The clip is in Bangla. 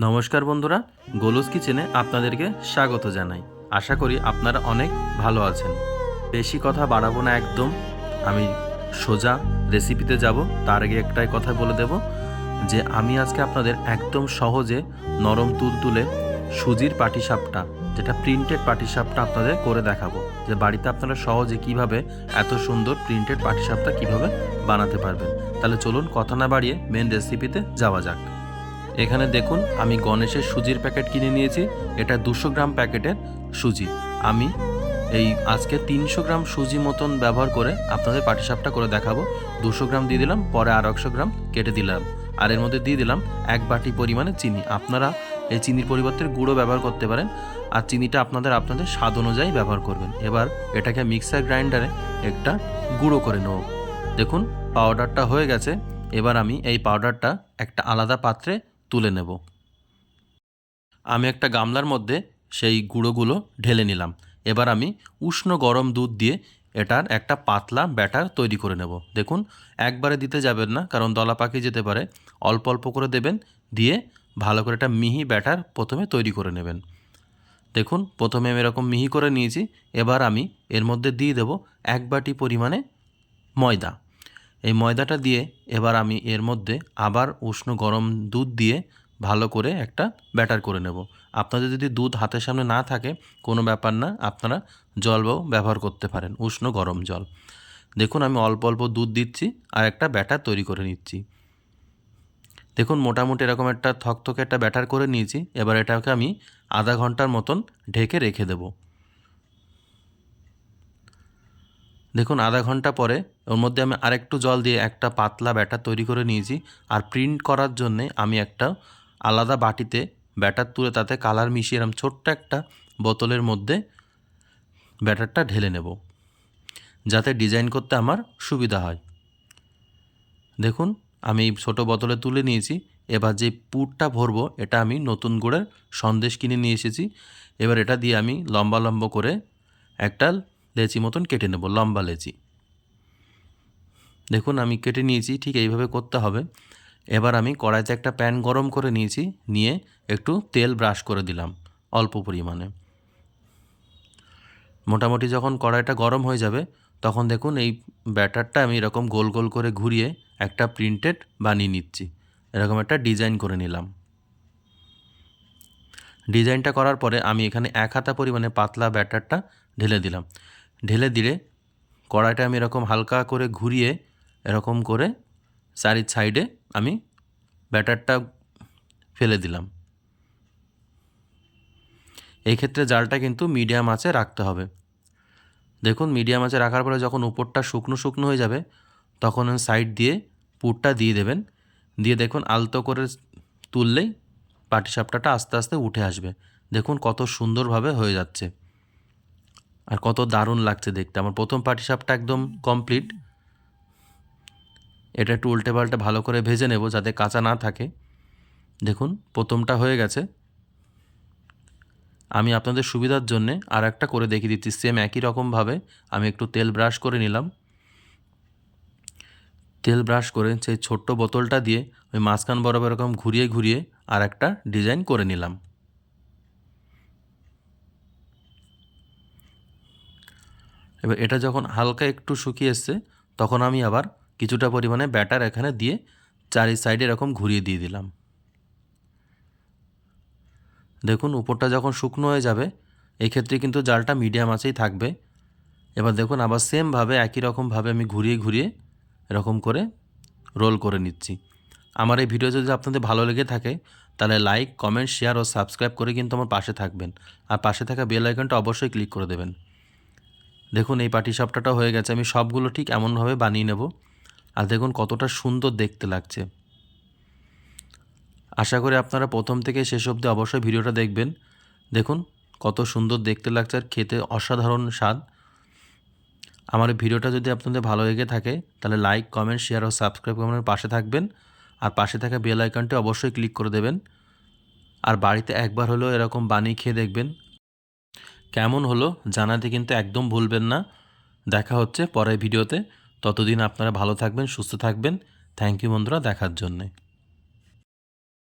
নমস্কার বন্ধুরা, গোলুস কিচেনে আপনাদেরকে স্বাগত জানাই। আশা করি আপনারা অনেক ভালো আছেন। বেশি কথা বাড়াবো না একদম, আমি সোজা রেসিপিতে যাব। তার আগে একটাই কথা বলে দেব যে আমি আজকে আপনাদের একদম সহজে নরম তুলতুলে সুজির পাটিসাপটা, যেটা প্রিন্টেড পাটিসাপটা আপনাদের করে দেখাবো, যে বাড়িতে আপনারা সহজে কিভাবে এত সুন্দর প্রিন্টেড পাটিসাপটা কিভাবে বানাতে পারবেন। তাহলে চলুন কথা না বাড়িয়ে মেন রেসিপিতে যাওয়া যাক। এখানে দেখুন আমি গণেশের সুজির প্যাকেট কিনে নিয়েছি। এটা 200 গ্রাম প্যাকেটের সুজি। আমি এই আজকে 300 গ্রাম সুজি মতন ব্যবহার করে আপনাদের পাটিসাপটা করে দেখাবো। 200 গ্রাম দিয়ে দিলাম, পরে আর 100 গ্রাম কেটে দিলাম, আর এর মধ্যে দিয়ে দিলাম 1 বাটি পরিমাণে চিনি। আপনারা এই চিনির পরিবর্তে গুঁড়ো ব্যবহার করতে পারেন, আর চিনিটা আপনাদের স্বাদ অনুযায়ী ব্যবহার করবেন। এবার এটাকে মিক্সার গ্রাইন্ডারে একটা গুঁড়ো করে নেব। দেখুন পাউডারটা হয়ে গেছে। এবার আমি এই পাউডারটা একটা আলাদা পাত্রে তুলে নেব। আমি একটা গামলার মধ্যে সেই গুঁড়োগুলো ঢেলে নিলাম। এবার আমি উষ্ণ গরম দুধ দিয়ে এটার একটা পাতলা ব্যাটার তৈরি করে নেব। দেখুন একবারে দিতে যাবেন না, কারণ দলা পাকিয়ে যেতে পারে। অল্প অল্প করে দেবেন, দিয়ে ভালো করে একটা মিহি ব্যাটার প্রথমে তৈরি করে নেবেন। দেখুন প্রথমে আমি এরকম মিহি করে নিয়েছি। এবার আমি এর মধ্যে দিয়ে দেব 1 বাটি পরিমাণে ময়দা। এই ময়দাটা দিয়ে এবার আমি এর মধ্যে আবার উষ্ণ গরম দুধ দিয়ে ভালো করে একটা ব্যাটার করে নেব। আপনাদের যদি দুধ হাতের সামনে না থাকে কোনো ব্যাপার না, আপনারা জলও ব্যবহার করতে পারেন, উষ্ণ গরম জল। দেখুন আমি অল্প অল্প দুধ দিচ্ছি আর একটা ব্যাটার তৈরি করে নিচ্ছি। দেখুন মোটামুটি এরকম একটা থকথকে একটা ব্যাটার করে নিয়েছি। এবার এটাকে আমি আধা ঘন্টার মতন ঢেকে রেখে দেব। দেখুন আধা ঘন্টা পরে ওর মধ্যে আমি আরেকটু জল দিয়ে একটা পাতলা ব্যাটার তৈরি করে নিয়েছি। আর প্রিন্ট করার জন্যে আমি একটা আলাদা বাটিতে ব্যাটার তুলে তাতে কালার মিশিয়ে এরকম ছোট্ট একটা বোতলের মধ্যে ব্যাটারটা ঢেলে নেব, যাতে ডিজাইন করতে আমার সুবিধা হয়। দেখুন আমি ছোটো বোতলে তুলে নিয়েছি। এবার যে পুরটা ভরবো, এটা আমি নতুন গুড়ের সন্দেশ কিনে নিয়ে এসেছি। এবার এটা দিয়ে আমি লম্বা লম্বা করে একটা লেচি মতন কেটে নেব, লম্বা লেচি। দেখুন আমি কেটে নিয়েছি, ঠিক এইভাবে করতে হবে। এবার আমি কড়াইতে একটা প্যান গরম করে নিয়েছি, নিয়ে একটু তেল ব্রাশ করে দিলাম অল্প পরিমাণে। মোটামুটি যখন কড়াইটা গরম হয়ে যাবে, তখন দেখুন এই ব্যাটারটা আমি এরকম গোল গোল করে ঘুরিয়ে একটা প্রিন্টেড বানিয়ে নিচ্ছি। এরকম একটা ডিজাইন করে নিলাম। ডিজাইনটা করার পরে আমি এখানে 1 হাতা পরিমাণে পাতলা ব্যাটারটা ঢেলে দিলাম। ঢেলে দিলে কড়াইটা আমি এরকম হালকা করে ঘুরিয়ে এরকম করে চারি সাইডে আমি ব্যাটারটা ফেলে দিলাম। এই ক্ষেত্রে জালটা কিন্তু মিডিয়াম আঁচে রাখতে হবে। দেখুন মিডিয়াম আঁচে রাখার পরে যখন উপরটা শুকনো শুকনো হয়ে যাবে, তখন সাইড দিয়ে পুরটা দিয়ে দেবেন। দিয়ে দেখুন আলতো করে তুললেই পাটিসাপটাটা আস্তে আস্তে উঠে আসবে। দেখুন কত সুন্দরভাবে হয়ে যাচ্ছে আর কত দারুণ লাগছে দেখতে। আমার প্রথম পাটিসাপটা একদম কমপ্লিট। এটা একটু উল্টে পাল্টে ভালো করে ভেজে নেব, যাতে কাঁচা না থাকে। দেখুন প্রথমটা হয়ে গেছে। আমি আপনাদের সুবিধার জন্যে আর একটা করে দেখিয়ে দিচ্ছি। সেম একই রকমভাবে আমি একটু তেল ব্রাশ করে নিলাম। তেল ব্রাশ করে সেই ছোট্ট বোতলটা দিয়ে ওই মাঝখান বরাবর এরকম ঘুরিয়ে ঘুরিয়ে আর একটা ডিজাইন করে নিলাম। এবার এটা যখন হালকা একটু শুকিয়ে এসছে, তখন আমি আবার কিছুটা পরিমাণে ব্যাটার এখানে দিয়ে চারি সাইডে এরকম ঘুরিয়ে দিয়ে দিলাম। দেখুন উপরটা যখন শুকনো হয়ে যাবে, এই ক্ষেত্রে কিন্তু জালটা মিডিয়াম আঁচেই থাকবে। এবার দেখুন আবার সেমভাবে একই রকমভাবে আমি ঘুরিয়ে ঘুরিয়ে এরকম করে রোল করে নিচ্ছি। আমার এই ভিডিও যদি আপনাদের ভালো লেগে থাকে, তাহলে লাইক, কমেন্ট, শেয়ার ও সাবস্ক্রাইব করে কিন্তু আমার পাশে থাকবেন। আর পাশে থাকা বেল আইকনটা অবশ্যই ক্লিক করে দেবেন। দেখুন এই পাটিসাপটাটা হয়ে গেছে। আমি সবগুলো ঠিক এমনভাবে বানিয়ে নেব। আর দেখুন কতটা সুন্দর দেখতে লাগছে। আশা করি আপনারা প্রথম থেকে শেষ অবধি অবশ্যই ভিডিওটা দেখবেন। দেখুন কত সুন্দর দেখতে লাগছে আর খেতে অসাধারণ স্বাদ। আমার এই ভিডিওটা যদি আপনাদের ভালো লেগে থাকে, তাহলে লাইক, কমেন্ট, শেয়ার ও সাবস্ক্রাইব করে আমার পাশে থাকবেন। আর পাশে থাকা বেল আইকনটি অবশ্যই ক্লিক করে দেবেন। আর বাড়িতে একবার হলেও এরকম বানিয়ে খেয়ে দেখবেন। কেমন হলো জানাতে কিন্তু একদম ভুলবেন না। দেখা হচ্ছে পরের ভিডিওতে। ততদিন আপনারা ভালো থাকবেন, সুস্থ থাকবেন। থ্যাংক ইউ বন্ধুরা দেখার জন্যে।